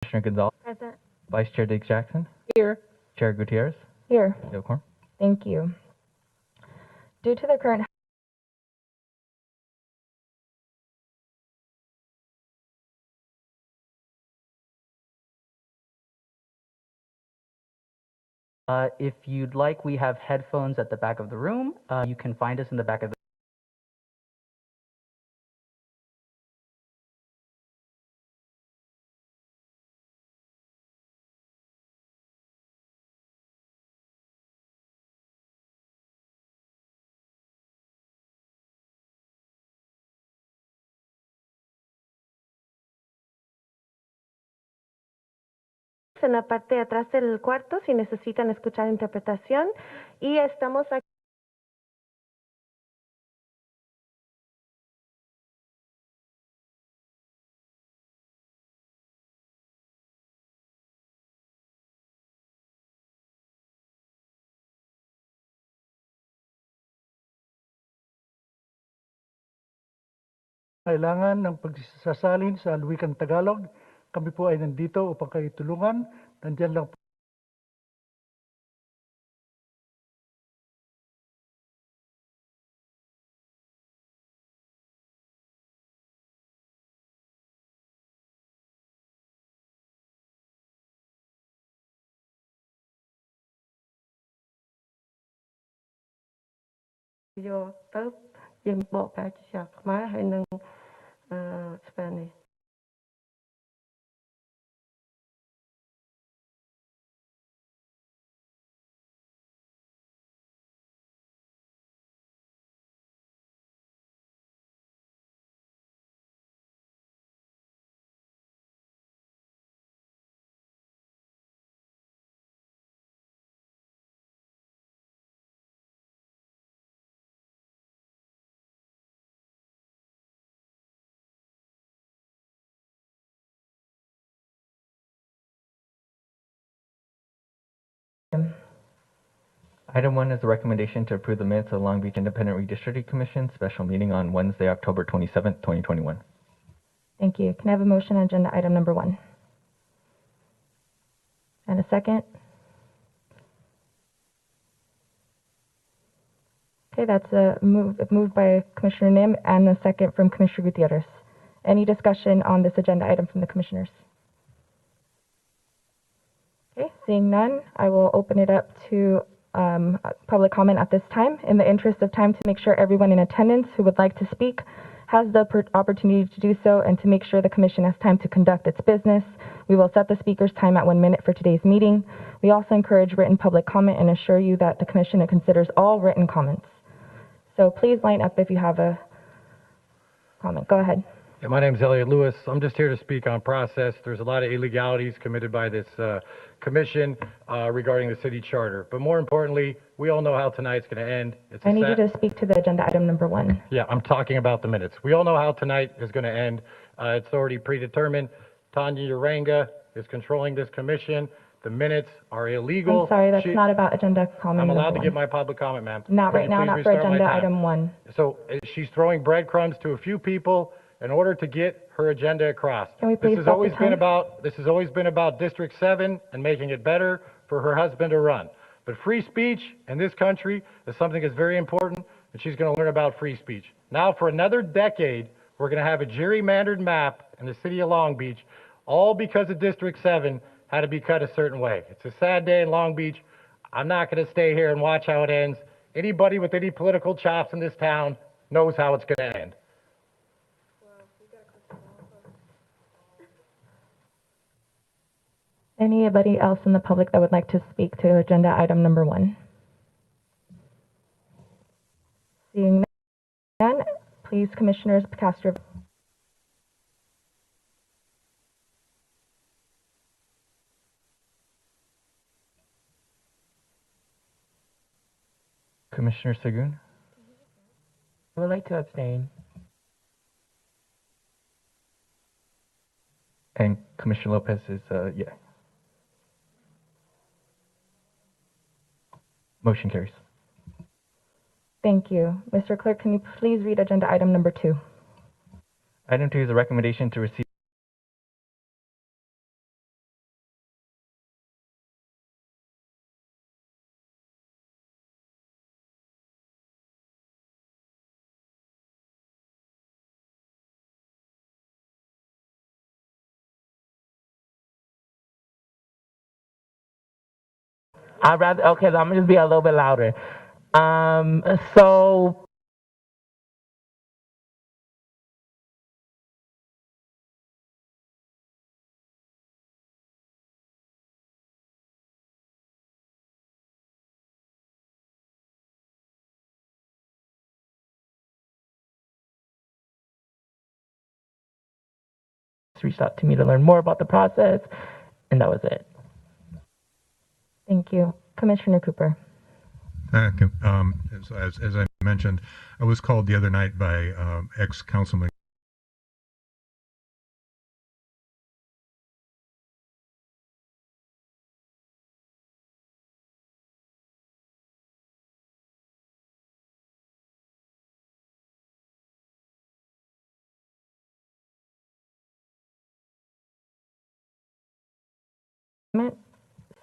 Commissioner Gonzalez. Present. Vice Chair Diggs Jackson. Here. Chair Gutierrez. Here. Quorum. Thank you. Due to the current If you'd like, we have headphones at the back of the room. You can find us in the back of the en la parte de atrás del cuarto si necesitan escuchar interpretación y estamos aquí. Kailangan ng pagsasalin sa wikang Tagalog. Kami po ay nandito upang kayo tulungan. Nandiyan lang po. Vô tới dừng bộ cả chặt má hay nâng Spanish. Item 1 is a recommendation to approve the minutes of Long Beach Independent Redistricting Commission special meeting on Wednesday, October 27th, 2021. Thank you. Can I have a motion on agenda item number 1? And a second? Okay, that's a moved by Commissioner Nim and a second from Commissioner Gutierrez. Any discussion on this agenda item from the commissioners? Okay, seeing none, I will open it up to public comment at this time. In the interest of time, to make sure everyone in attendance who would like to speak has the opportunity to do so, and to make sure the commission has time to conduct its business, we will set the speaker's time at 1 minute for today's meeting. We also encourage written public comment and assure you that the commission considers all written comments. So please line up if you have a comment. Go ahead. Yeah, my name is Elliot Lewis. I'm just here to speak on process. There's a lot of illegalities committed by this commission regarding the city charter. But more importantly, we all know how tonight's going to end. I need you to speak to the agenda item number 1. Yeah, I'm talking about the minutes. We all know how tonight is going to end. It's already predetermined. Tanya Uranga is controlling this commission. The minutes are illegal. I'm sorry, that's not about agenda comment. I'm allowed to give my public comment, ma'am. Not right now, not for agenda item 1. So she's throwing breadcrumbs to a few people in order to get her agenda across. Can we please This has stop always the been time? about District 7 and making it better for her husband to run. But free speech in this country is something that's very important, and she's going to learn about free speech. Now, for another decade, we're going to have a gerrymandered map in the city of Long Beach, all because of District 7 had to be cut a certain way. It's a sad day in Long Beach. I'm not going to stay here and watch how it ends. Anybody with any political chops in this town knows how it's going to end. Anybody else in the public that would like to speak to agenda item number 1? Seeing none, please, commissioners, cast your vote. Commissioner Sagoon. I would like to abstain. And Commissioner Lopez is, yeah. Motion carries. Thank you. Mr. Clerk, can you please read agenda item number 2? Item 2 is a recommendation to receive I'd rather, okay, I'm gonna just be a little bit louder. So reached out to me to learn more about the process, and that was it. Thank you. Commissioner Cooper. As I mentioned, I was called the other night by ex-councilman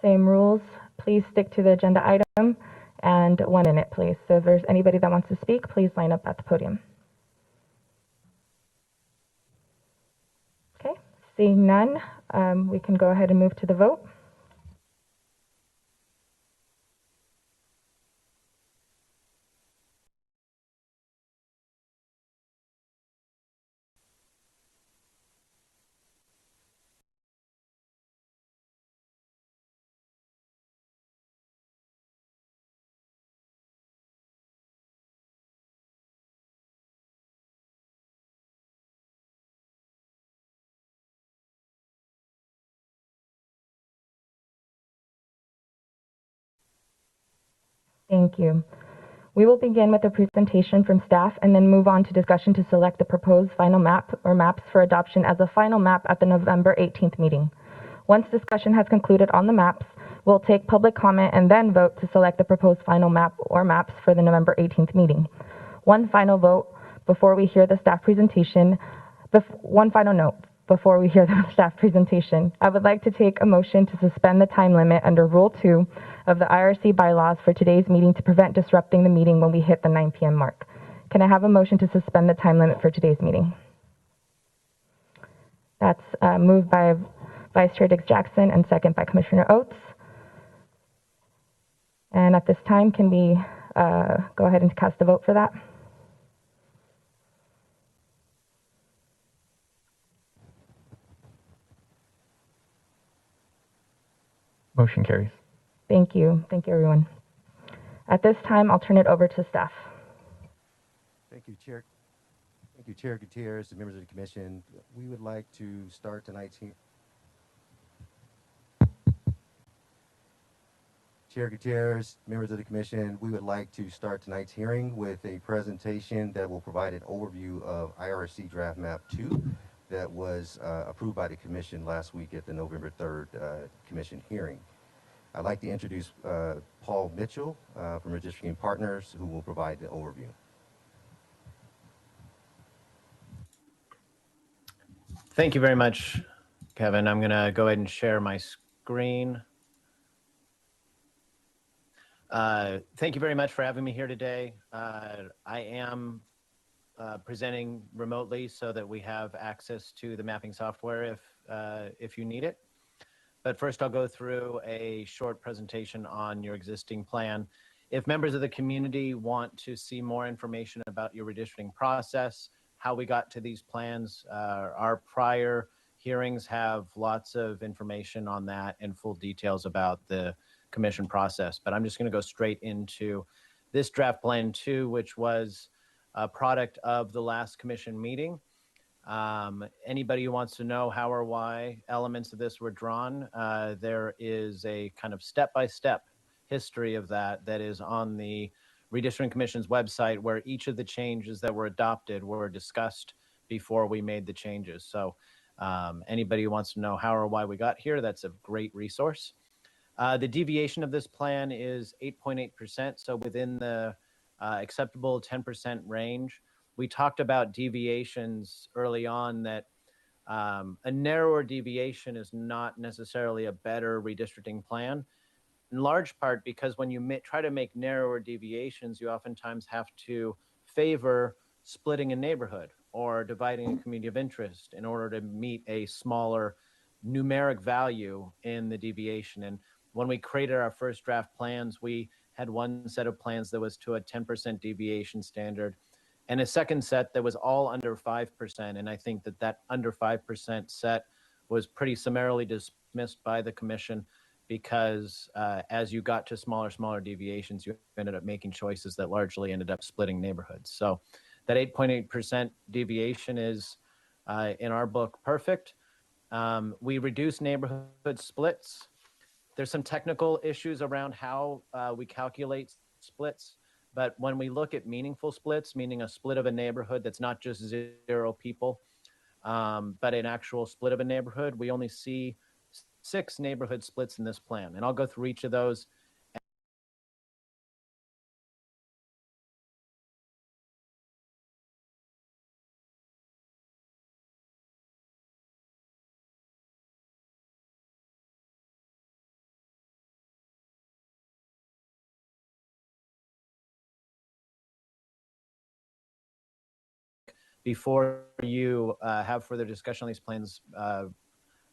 Same rules. Please stick to the agenda item and 1 minute, please. So if there's anybody that wants to speak, please line up at the podium. Okay, seeing none, we can go ahead and move to the vote. Thank you. We will begin with a presentation from staff and then move on to discussion to select the proposed final map or maps for adoption as a final map at the November 18th meeting. Once discussion has concluded on the maps, we'll take public comment and then vote to select the proposed final map or maps for the November 18th meeting. One final vote before we hear the staff presentation. One final note before we hear the staff presentation. I would like to take a motion to suspend the time limit under Rule 2 of the IRC bylaws for today's meeting to prevent disrupting the meeting when we hit the 9 p.m. mark. Can I have a motion to suspend the time limit for today's meeting? That's moved by Vice Chair Dix-Jackson and second by Commissioner Oates. And at this time, can we go ahead and cast the vote for that? Motion carries. Thank you. Thank you, everyone. At this time, I'll turn it over to staff. Thank you, Chair. Thank you, Chair Gutierrez, and members of the commission. We would like to start tonight's hearing. Chair Gutierrez, members of the commission, we would like to start tonight's hearing with a presentation that will provide an overview of IRC Draft Map 2 that was approved by the commission last week at the November 3rd commission hearing. I'd like to introduce Paul Mitchell from Redistricting Partners, who will provide the overview. Thank you very much, Kevin. I'm going to go ahead and share my screen. Thank you very much for having me here today. I am presenting remotely so that we have access to the mapping software if you need it. But first, I'll go through a short presentation on your existing plan. If members of the community want to see more information about your redistricting process, how we got to these plans, our prior hearings have lots of information on that and full details about the commission process. But I'm just going to go straight into this draft plan 2, which was a product of the last commission meeting. Anybody who wants to know how or why elements of this were drawn, there is a kind of step-by-step history of that is on the Redistricting Commission's website, where each of the changes that were adopted were discussed before we made the changes. So anybody who wants to know how or why we got here, that's a great resource. The deviation of this plan is 8.8%, so within the acceptable 10% range. We talked about deviations early on that a narrower deviation is not necessarily a better redistricting plan, in large part because when you try to make narrower deviations, you oftentimes have to favor splitting a neighborhood or dividing a community of interest in order to meet a smaller numeric value in the deviation. And when we created our first draft plans, we had one set of plans that was to a 10% deviation standard, and a second set that was all under 5%. And I think that that under 5% set was pretty summarily dismissed by the commission because as you got to smaller deviations, you ended up making choices that largely ended up splitting neighborhoods. So that 8.8% deviation is, in our book, perfect. We reduce neighborhood splits. There's some technical issues around how we calculate splits, but when we look at meaningful splits, meaning a split of a neighborhood that's not just 0 people, but an actual split of a neighborhood, we only see 6 neighborhood splits in this plan. And I'll go through each of those. Before you have further discussion on these plans,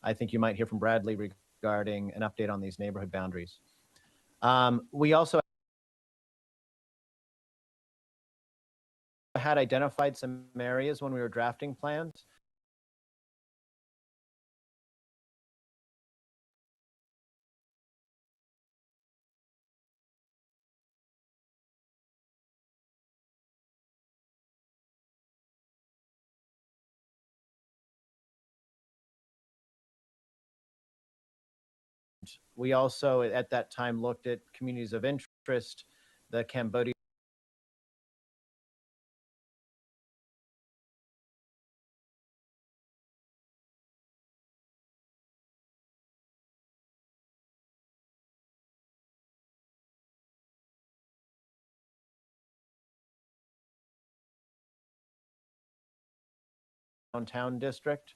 I think you might hear from Bradley regarding an update on these neighborhood boundaries. We also had identified some areas when we were drafting plans. We also, at that time, looked at communities of interest, the Cambodian downtown district.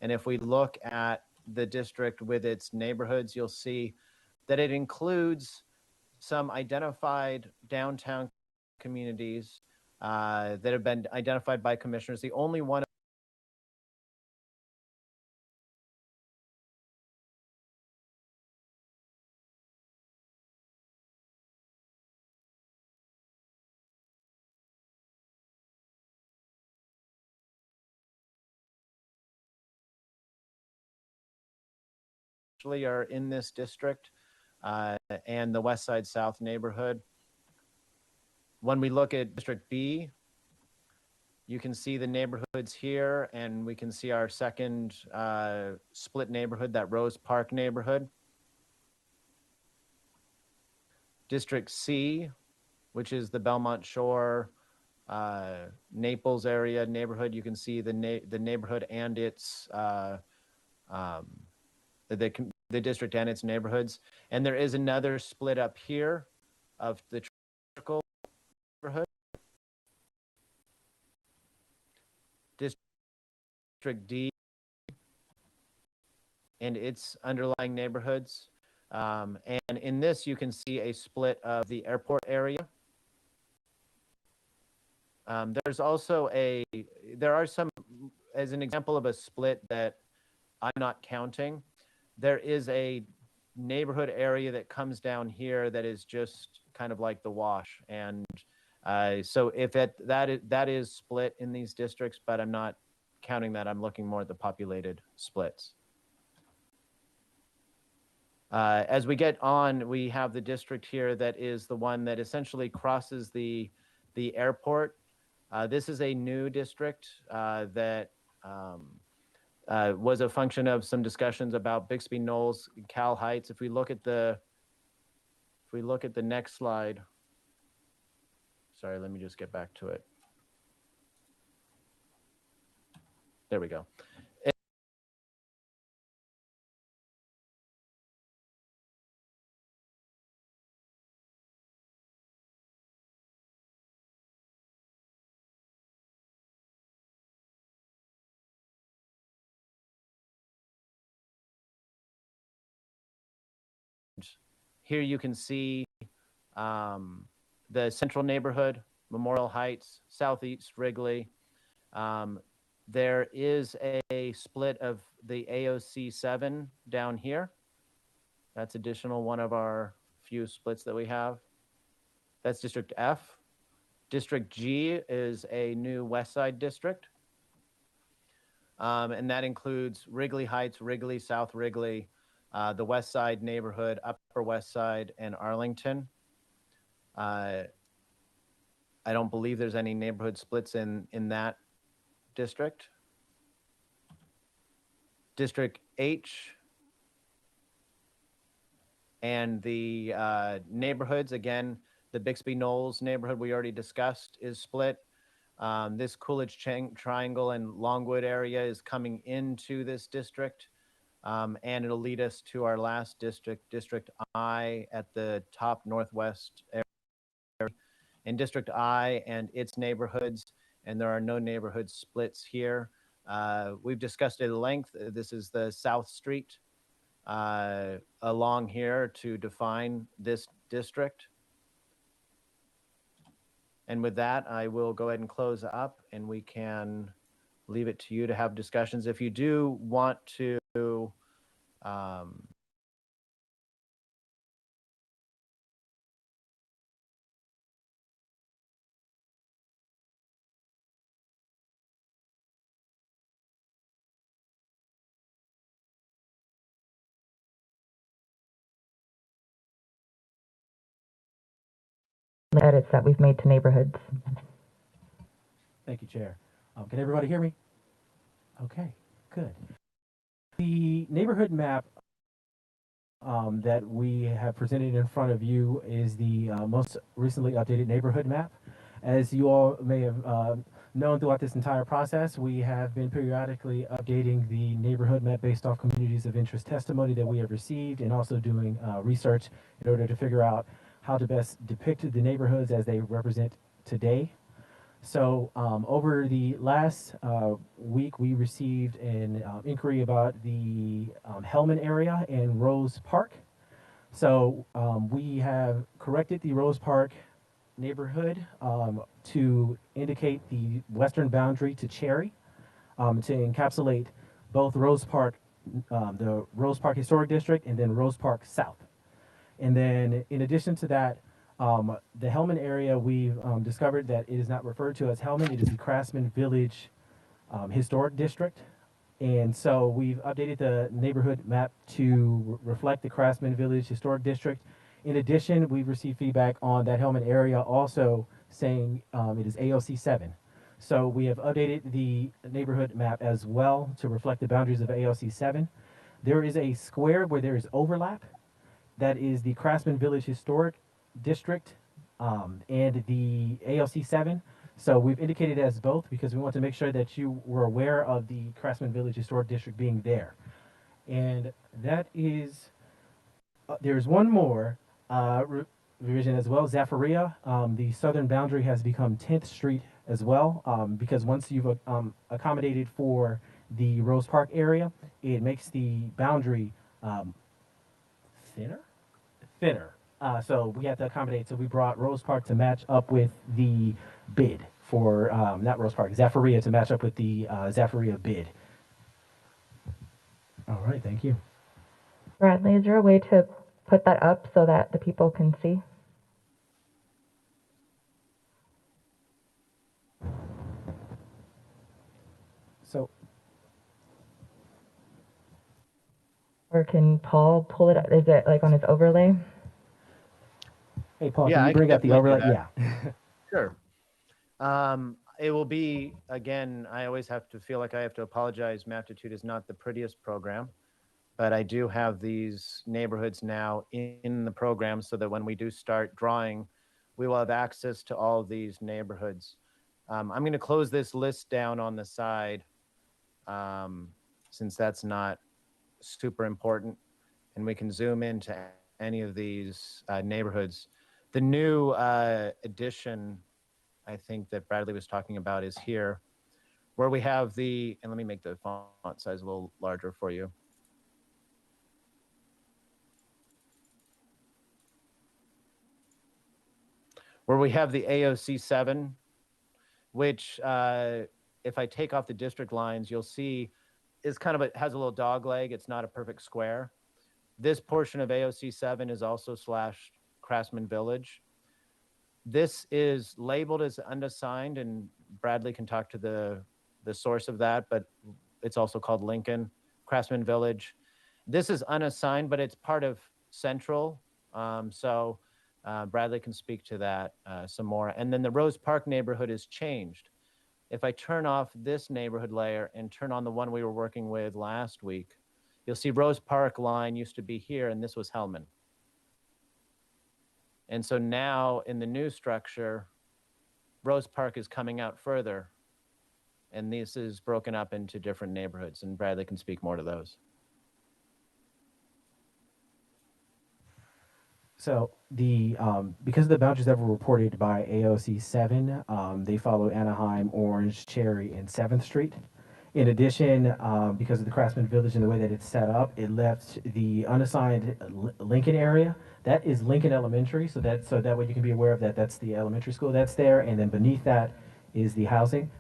And if we look at the district with its neighborhoods, you'll see that it includes some identified downtown communities that have been identified by commissioners. The only one are in this district and the West Side South neighborhood. When we look at District B, you can see the neighborhoods here, and we can see our second split neighborhood, that Rose Park neighborhood. District C, which is the Belmont Shore, Naples area neighborhood, you can see the neighborhood and its the district and its neighborhoods. And there is another split up here of the Tropical neighborhood. District D and its underlying neighborhoods. And in this, you can see a split of the airport area. There's also there are some, as an example of a split that I'm not counting, there is a neighborhood area that comes down here that is just kind of like the wash. And so if that is split in these districts, but I'm not counting that. I'm looking more at the populated splits. As we get on, we have the district here that is the one that essentially crosses the airport. This is a new district that was a function of some discussions about Bixby Knolls, Cal Heights. If we look at the next slide, sorry, let me just get back to it. There we go. Here you can see the central neighborhood, Memorial Heights, Southeast Wrigley. There is a split of the AOC 7 down here. That's additional, one of our few splits that we have. That's District F. District G is a new West Side district. And that includes Wrigley Heights, Wrigley, South Wrigley, the West Side neighborhood, Upper West Side, and Arlington. I don't believe there's any neighborhood splits in that district. District H and the neighborhoods, again, the Bixby Knolls neighborhood we already discussed is split. This Coolidge Triangle and Longwood area is coming into this district, and it'll lead us to our last district, District I at the top northwest area. In District I and its neighborhoods, and there are no neighborhood splits here. We've discussed it at length. This is the South Street along here to define this district. And with that, I will go ahead and close up, and we can leave it to you to have discussions. If you do want to The edits that we've made to neighborhoods. Thank you, Chair. Can everybody hear me? Okay, good. The neighborhood map that we have presented in front of you is the most recently updated neighborhood map. As you all may have known throughout this entire process, we have been periodically updating the neighborhood map based off communities of interest testimony that we have received, and also doing research in order to figure out how to best depict the neighborhoods as they represent today. So over the last week, we received an inquiry about the Hellman area and Rose Park. So we have corrected the Rose Park neighborhood to indicate the western boundary to Cherry, to encapsulate both Rose Park, the Rose Park Historic District, and then Rose Park South. And then in addition to that, the Hellman area, we've discovered that it is not referred to as Hellman. It is the Craftsman Village Historic District. And so we've updated the neighborhood map to reflect the Craftsman Village Historic District. In addition, we've received feedback on that Hellman area also saying it is AOC 7. So we have updated the neighborhood map as well to reflect the boundaries of AOC 7. There is a square where there is overlap. That is the Craftsman Village Historic District and the ALC 7. So we've indicated as both because we want to make sure that you were aware of the Craftsman Village Historic District being there. And that is, there's one more revision as well. Zaffaria, the southern boundary has become 10th Street as well, because once you've accommodated for the Rose Park area, it makes the boundary thinner. So we had to accommodate. So we brought Rose Park to match up with the bid for, not Rose Park, Zaffaria to match up with the Zaffaria bid. All right, thank you. Bradley, is there a way to put that up so that the people can see? So, or can Paul pull it up? Is it like on his overlay? Hey, Paul, Yeah, can I you bring can up the definitely overlay? do Yeah. Sure. It will be, again, I always have to feel like I have to apologize. Maptitude is not the prettiest program, but I do have these neighborhoods now in the program so that when we do start drawing, we will have access to all of these neighborhoods. I'm going to close this list down on the side since that's not super important, and we can zoom into any of these neighborhoods. The new addition, I think, that Bradley was talking about is here, where we have the, and let me make the font size a little larger for you. Where we have the AOC 7, which if I take off the district lines, you'll see is kind of has a little dog leg. It's not a perfect square. This portion of AOC 7 is also slash Craftsman Village. This is labeled as unassigned, and Bradley can talk to the source of that, but it's also called Lincoln, Craftsman Village. This is unassigned, but it's part of Central. So Bradley can speak to that some more. And then the Rose Park neighborhood is changed. If I turn off this neighborhood layer and turn on the one we were working with last week, you'll see Rose Park line used to be here, and this was Hellman. And so now in the new structure, Rose Park is coming out further, and this is broken up into different neighborhoods, and Bradley can speak more to those. So because of the boundaries that were reported by AOC 7, they follow Anaheim, Orange, Cherry, and 7th Street. In addition, because of the Craftsman Village and the way that it's set up, it left the unassigned Lincoln area. That is Lincoln Elementary, so that way you can be aware of that. That's the elementary school that's there, and then beneath that is the housing.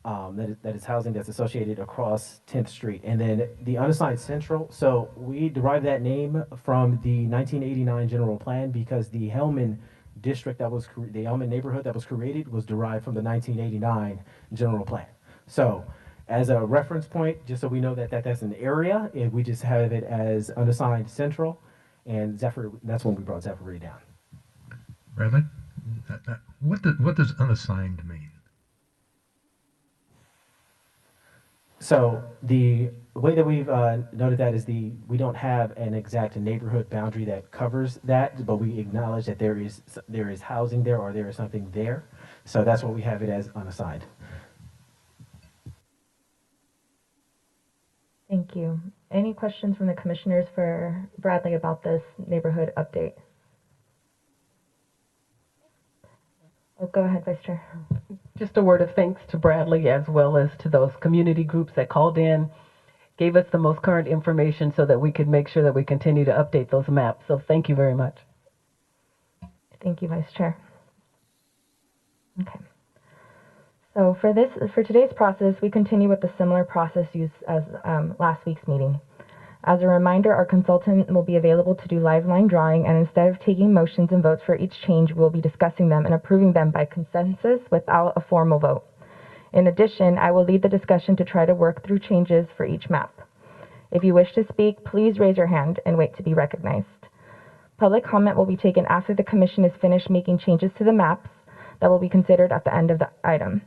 That is housing that's associated across 10th Street. And then the unassigned Central, so we derived that name from the 1989 general plan because the Hellman district the Hellman neighborhood that was created was derived from the 1989 general plan. So as a reference point, just so we know that that's an area, and we just have it as unassigned Central, and Zephyr, that's when we brought Zephyr down. Bradley, what does unassigned mean? So the way that we've noted that is we don't have an exact neighborhood boundary that covers that, but we acknowledge that there is housing there or there is something there. So that's what we have it as unassigned. Thank you. Any questions from the commissioners for Bradley about this neighborhood update? Oh, go ahead, Vice Chair. Just a word of thanks to Bradley as well as to those community groups that called in, gave us the most current information so that we could make sure that we continue to update those maps. So thank you very much. Thank you, Vice Chair. Okay. So for today's process, we continue with the similar process used as last week's meeting. As a reminder, our consultant will be available to do live line drawing, and instead of taking motions and votes for each change, we'll be discussing them and approving them by consensus without a formal vote. In addition, I will lead the discussion to try to work through changes for each map. If you wish to speak, please raise your hand and wait to be recognized. Public comment will be taken after the commission is finished making changes to the maps that will be considered at the end of the item.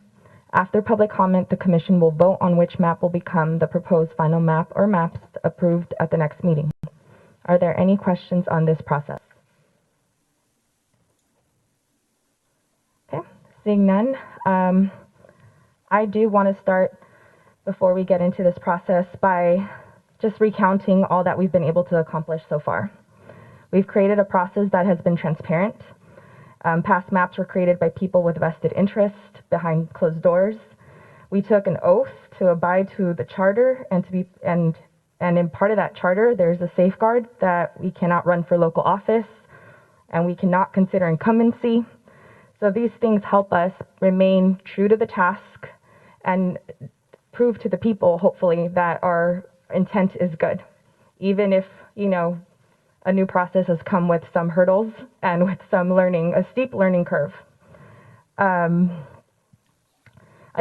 After public comment, the commission will vote on which map will become the proposed final map or maps approved at the next meeting. Are there any questions on this process? Okay, seeing none, I do want to start, before we get into this process, by just recounting all that we've been able to accomplish so far. We've created a process that has been transparent. Past maps were created by people with vested interest behind closed doors. We took an oath to abide to the charter and in part of that charter, there's a safeguard that we cannot run for local office and we cannot consider incumbency. So these things help us remain true to the task and prove to the people, hopefully, that our intent is good, even if, a new process has come with some hurdles and with some a steep learning curve. I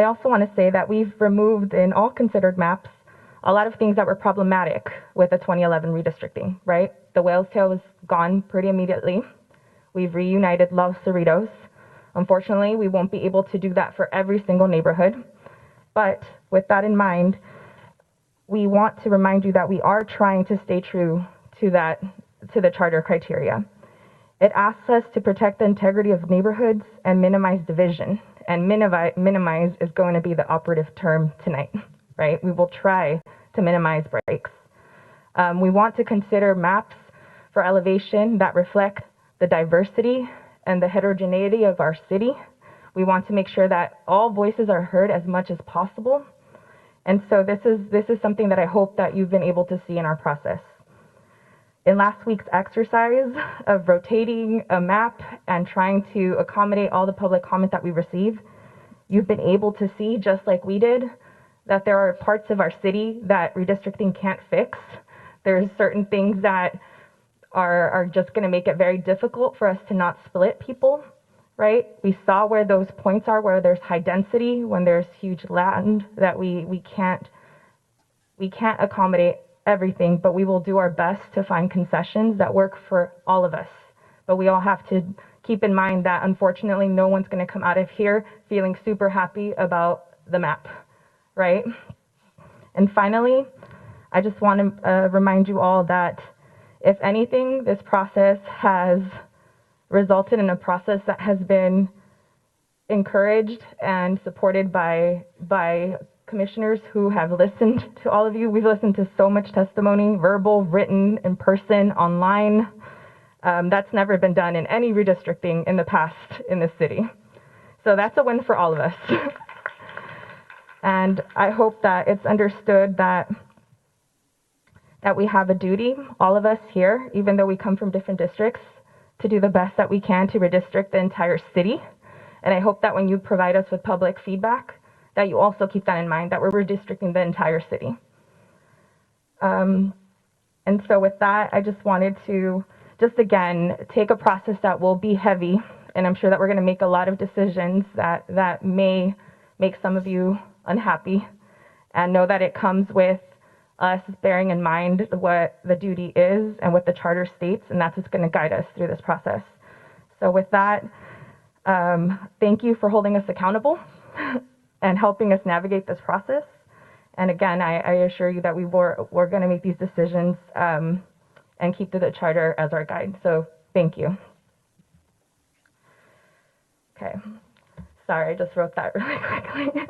also want to say that we've removed in all considered maps a lot of things that were problematic with the 2011 redistricting, right? The Whale's Tail was gone pretty immediately. We've reunited Los Cerritos. Unfortunately, we won't be able to do that for every single neighborhood. But with that in mind, we want to remind you that we are trying to stay true to the charter criteria. It asks us to protect the integrity of neighborhoods and minimize division. And minimize is going to be the operative term tonight, right? We will try to minimize breaks. We want to consider maps for elevation that reflect the diversity and the heterogeneity of our city. We want to make sure that all voices are heard as much as possible. And so this is something that I hope that you've been able to see in our process. In last week's exercise of rotating a map and trying to accommodate all the public comment that we receive, you've been able to see, just like we did, that there are parts of our city that redistricting can't fix. There's certain things that are just going to make it very difficult for us to not split people, right? We saw where those points are, where there's high density, when there's huge land that we can't accommodate everything, but we will do our best to find concessions that work for all of us. But we all have to keep in mind that unfortunately no one's going to come out of here feeling super happy about the map, right? And finally, I just want to remind you all that if anything, this process has resulted in a process that has been encouraged and supported by commissioners who have listened to all of you. We've listened to so much testimony, verbal, written, in person, online. That's never been done in any redistricting in the past in this city. So that's a win for all of us. And I hope that it's understood that we have a duty, all of us here, even though we come from different districts, to do the best that we can to redistrict the entire city. And I hope that when you provide us with public feedback, that you also keep that in mind, that we're redistricting the entire city. And so with that, I just wanted to again take a process that will be heavy, and I'm sure that we're going to make a lot of decisions that may make some of you unhappy, and know that it comes with us bearing in mind what the duty is and what the charter states, and that's what's going to guide us through this process. So with that, thank you for holding us accountable and helping us navigate this process. And again, I assure you that we're going to make these decisions and keep the charter as our guide. So thank you. Okay. Sorry, I just wrote that really quickly.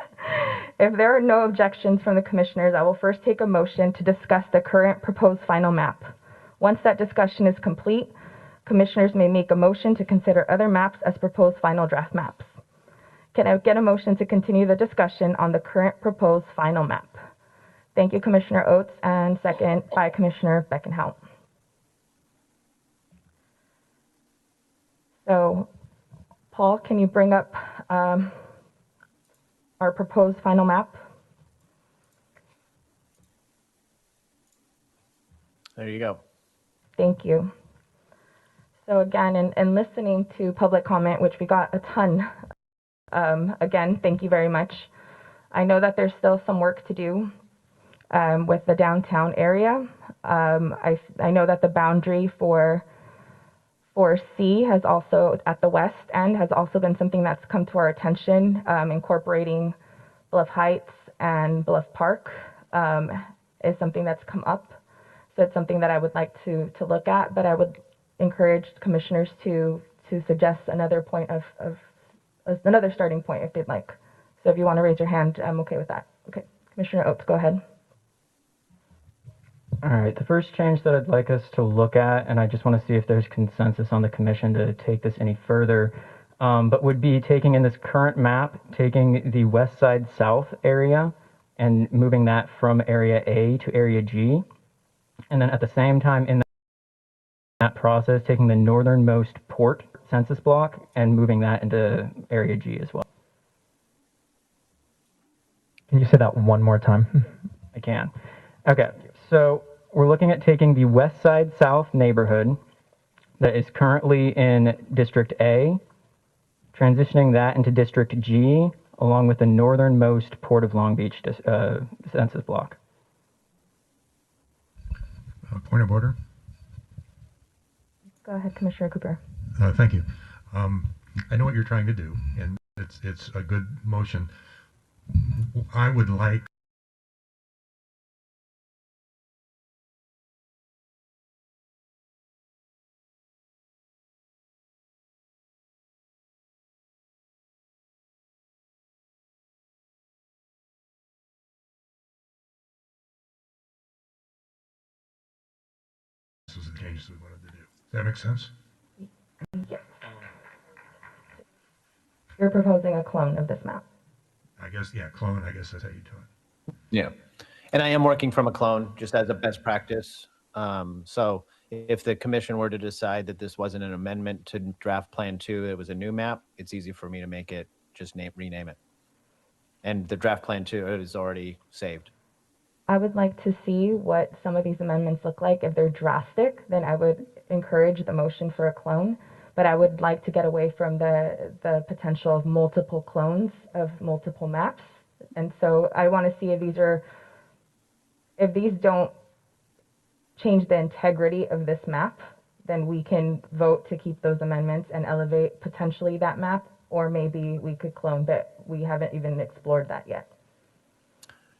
If there are no objections from the commissioners, I will first take a motion to discuss the current proposed final map. Once that discussion is complete, commissioners may make a motion to consider other maps as proposed final draft maps. Can I get a motion to continue the discussion on the current proposed final map? Thank you, Commissioner Oates, and second by Commissioner Beckenhout. So, Paul, can you bring up our proposed final map? There you go. Thank you. So again, in listening to public comment, which we got a ton, again, thank you very much. I know that there's still some work to do with the downtown area. I know that the boundary for C has also, at the west end, has also been something that's come to our attention, incorporating Bluff Heights and Bluff Park is something that's come up. So it's something that I would like to look at, but I would encourage commissioners to suggest another point of another starting point if they'd like. So if you want to raise your hand, I'm okay with that. Okay, Commissioner Oates, go ahead. All right, the first change that I'd like us to look at, and I just want to see if there's consensus on the commission to take this any further, but would be taking in this current map, taking the west side south area and moving that from area A to area G. And then at the same time in that process, taking the northernmost port census block and moving that into area G as well. Can you say that one more time? I can. Okay, so we're looking at taking the west side south neighborhood that is currently in District A, transitioning that into District G, along with the northernmost Port of Long Beach census block. Point of order. Go ahead, Commissioner Cooper. Thank you. I know what you're trying to do, and it's a good motion. I would like this is the changes we wanted to do. Does that make sense? Yes. You're proposing a clone of this map. I guess, yeah, clone, I guess that's how you do it. Yeah. And I am working from a clone just as a best practice. So if the commission were to decide that this wasn't an amendment to draft plan 2, it was a new map, it's easy for me to make it, just rename it. And the draft plan 2 is already saved. I would like to see what some of these amendments look like. If they're drastic, then I would encourage the motion for a clone, but I would like to get away from the potential of multiple clones of multiple maps. And so I want to see if these don't change the integrity of this map, then we can vote to keep those amendments and elevate potentially that map, or maybe we could clone, but we haven't even explored that yet.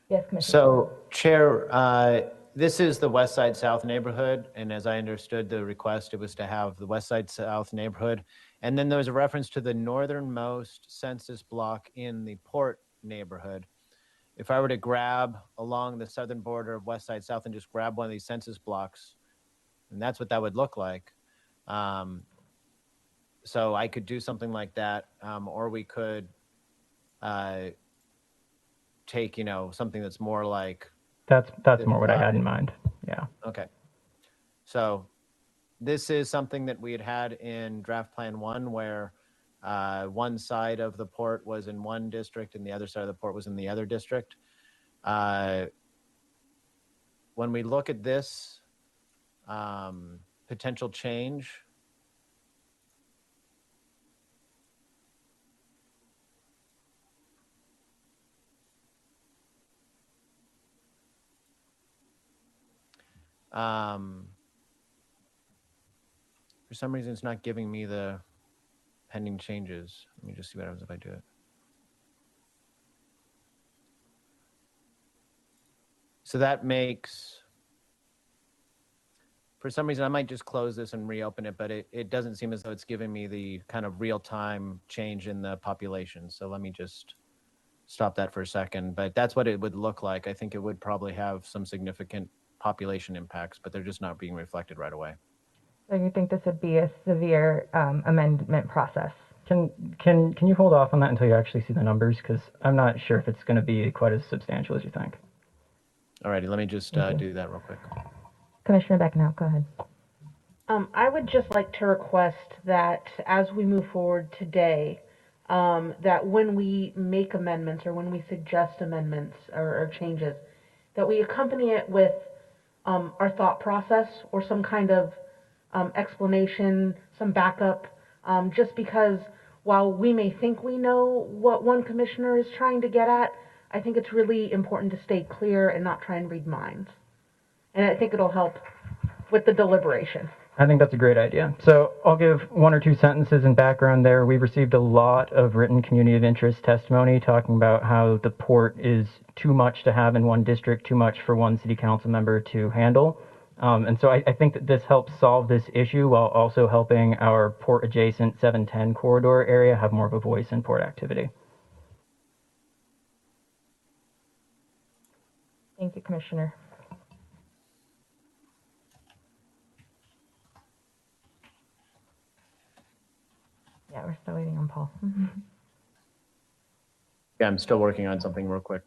Yes, Commissioner. So, Chair, this is the West Side South neighborhood, and as I understood the request, it was to have the West Side South neighborhood, and then there was a reference to the northernmost census block in the Port neighborhood. If I were to grab along the southern border of West Side South and just grab one of these census blocks, and that's what that would look like. So I could do something like that, or we could take, something that's more like. That's more what I had in mind. Yeah. Okay. So this is something that we had in draft plan 1, where one side of the port was in one district and the other side of the port was in the other district. When we look at this potential change, for some reason, it's not giving me the pending changes. Let me just see what happens if I do it. So that makes, for some reason, I might just close this and reopen it, but it doesn't seem as though it's giving me the kind of real-time change in the population. So let me just stop that for a second. But that's what it would look like. I think it would probably have some significant population impacts, but they're just not being reflected right away. So you think this would be a severe amendment process? Can you hold off on that until you actually see the numbers? Because I'm not sure if it's going to be quite as substantial as you think. All righty, let me just do that real quick. Commissioner Becknell, go ahead. I would just like to request that as we move forward today, that when we make amendments or when we suggest amendments or changes, that we accompany it with our thought process or some kind of explanation, some backup, just because while we may think we know what one commissioner is trying to get at, I think it's really important to stay clear and not try and read minds. And I think it'll help with the deliberation. I think that's a great idea. So I'll give one or two sentences in background there. We've received a lot of written community of interest testimony talking about how the port is too much to have in one district, too much for one city council member to handle. And so I think that this helps solve this issue while also helping our port adjacent 710 corridor area have more of a voice in port activity. Thank you, Commissioner. Yeah, we're still waiting on Paul. Yeah, I'm still working on something real quick.